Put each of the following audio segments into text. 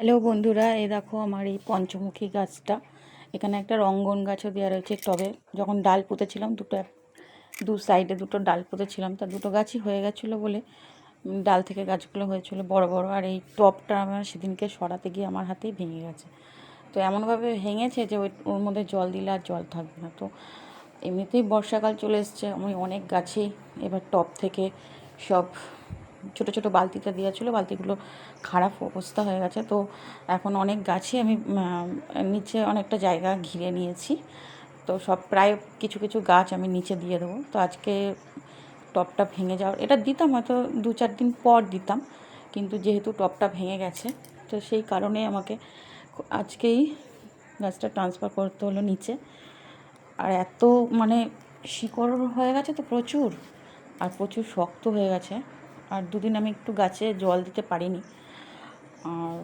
Hello বন্ধুরা, এই দেখো আমার এই পঞ্চমুখী গাছটা। এখানে একটা রঙ্গন গাছও দেওয়া রয়েছে টবে। যখন ডাল পুঁতেছিলাম দু সাইডে দুটো ডাল পুঁতেছিলাম, তা দুটো গাছই হয়ে গেছিলো বলে ডাল থেকে গাছগুলো হয়েছিল বড় বড়। আর এই টবটা আমার সেদিনকে সরাতে গিয়ে আমার হাতেই ভেঙে গেছে। তো এমনভাবে ভেঙেছে যে ওর মধ্যে জল দিলে আর জল থাকবে না। তো এমনিতেই বর্ষাকাল চলে এসছে, আমি অনেক গাছেই এবার টব থেকে সব ছোট ছোট বালতিটা দেওয়া ছিল, বালতিগুলো খারাপ অবস্থা হয়ে গেছে। তো এখন অনেক গাছই আমি নিচে অনেকটা জায়গা ঘিরে নিয়েছি। তো সব প্রায় কিছু কিছু গাছ আমি নিচে দিয়ে দেবো। তো আজকে টবটা ভেঙে যাওয়ার, এটা দিতাম হয়তো 2-4 দিন পর দিতাম, কিন্তু যেহেতু টবটা ভেঙে গেছে তো সেই কারণে আমাকে আজকেই গাছটা ট্রান্সফার করতে হলো নিচে। আর এত মানে শিকড় হয়ে গেছে তো প্রচুর, আর প্রচুর শক্ত হয়ে গেছে। আর দুদিন আমি একটু গাছে জল দিতে পারিনি, আর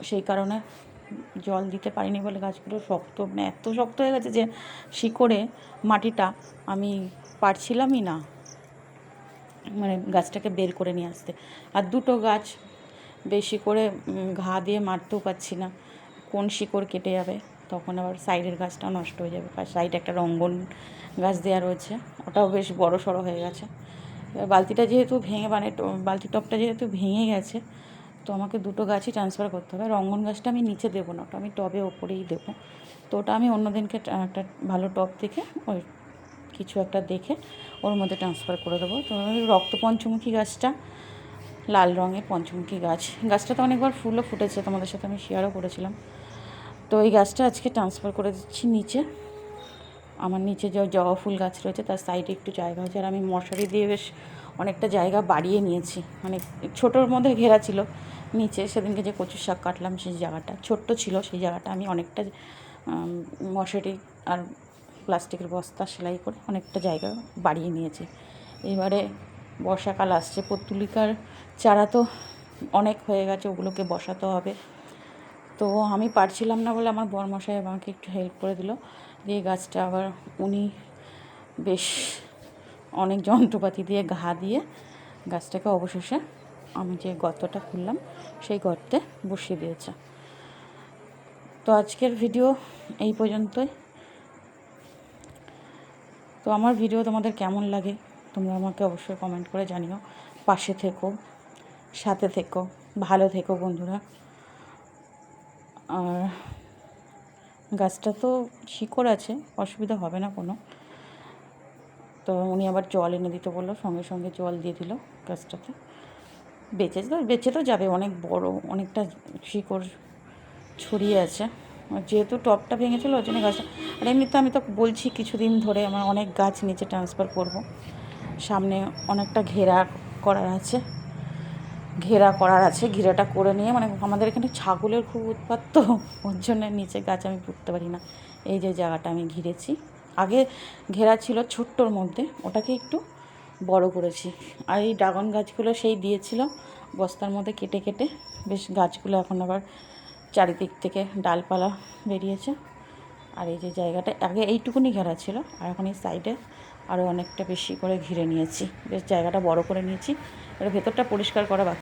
সেই কারণে জল দিতে পারিনি বলে গাছগুলো শক্ত, মানে এত শক্ত হয়ে গেছে যে শিকড়ে মাটিটা আমি পারছিলামই না মানে গাছটাকে বের করে নিয়ে আসতে। আর দুটো গাছ বেশি করে ঘা দিয়ে মারতেও পারছি না, কোন শিকড় কেটে যাবে, তখন আবার সাইডের গাছটাও নষ্ট হয়ে যাবে। আর সাইডে একটা রঙ্গন গাছ দেওয়া রয়েছে, ওটাও বেশ বড় সড়ো হয়ে গেছে। বালতিটা যেহেতু ভেঙে বালতি টবটা যেহেতু ভেঙে গেছে, তো আমাকে দুটো গাছই ট্রান্সফার করতে হবে। রঙ্গন গাছটা আমি নিচে দেবো না, ওটা আমি টবে ওপরেই দেবো। তো ওটা আমি অন্য দিনকে একটা ভালো টব দেখে ওই কিছু একটা দেখে ওর মধ্যে ট্রান্সফার করে দেবো। তো ওই রক্ত পঞ্চমুখী গাছটা লাল রঙের পঞ্চমুখী গাছটাতে অনেকবার ফুলও ফুটেছে, তোমাদের সাথে আমি শেয়ারও করেছিলাম। তো এই গাছটা আজকে ট্রান্সফার করে দিচ্ছি নিচে। আমার নিচে যে জবা ফুল গাছ রয়েছে তার সাইডে একটু জায়গা হয়েছে, আর আমি মশারি দিয়ে বেশ অনেকটা জায়গা বাড়িয়ে নিয়েছি। মানে ছোটোর মধ্যে ঘেরা ছিল নিচে, সেদিনকে যে কচুর শাক কাটলাম সেই জায়গাটা ছোট্ট ছিল, সেই জায়গাটা আমি অনেকটা মশারি আর প্লাস্টিকের বস্তা সেলাই করে অনেকটা জায়গা বাড়িয়ে নিয়েছি। এবারে বর্ষাকাল আসছে, পর্তুলিকার চারা তো অনেক হয়ে গেছে, ওগুলোকে বসাতে হবে। তো আমি পারছিলাম না বলে আমার বরমশাই আমাকে একটু হেল্প করে দিল, যে এই গাছটা আবার উনি বেশ অনেক যন্ত্রপাতি দিয়ে ঘা দিয়ে গাছটাকে অবশেষে আমি যে গর্তটা খুললাম সেই গর্তে বসিয়ে দিয়েছে। তো আজকের ভিডিও এই পর্যন্তই। তো আমার ভিডিও তোমাদের কেমন লাগে তোমরা আমাকে অবশ্যই কমেন্ট করে জানিও। পাশে থেকো, সাথে থেকো, ভালো থেকো বন্ধুরা। আর গাছটা তো শিকড় আছে, অসুবিধা হবে না কোনো। তো উনি আবার জল এনে দিতে বললো, সঙ্গে সঙ্গে জল দিয়ে দিল গাছটাতে। বেঁচে তো যাবে, অনেক বড়, অনেকটা শিকড় ছড়িয়ে আছে। যেহেতু টবটা ভেঙেছিল ওই জন্য গাছটা। আর এমনিতে আমি তো বলছি কিছুদিন ধরে আমার অনেক গাছ নিচে ট্রান্সফার করব। সামনে অনেকটা করার আছে, ঘেরাটা করে নিয়ে, মানে আমাদের এখানে ছাগলের খুব উৎপাত, তো ওর জন্য নিচে গাছ আমি পুঁততে পারি না। এই যে জায়গাটা আমি ঘিরেছি, আগে ঘেরা ছিল ছোট্টর মধ্যে, ওটাকে একটু বড় করেছি। আর এই ড্রাগন গাছগুলো সেই দিয়েছিল বস্তার মধ্যে কেটে কেটে, বেশ গাছগুলো এখন আবার চারিদিক থেকে ডালপালা বেরিয়েছে। আর এই যে জায়গাটা আগে এইটুকুনি ঘেরা ছিল, আর এখন এই সাইডে আরও অনেকটা বেশি করে ঘিরে নিয়েছি, বেশ জায়গাটা বড় করে নিয়েছি। এর ভেতরটা পরিষ্কার করা বাকি।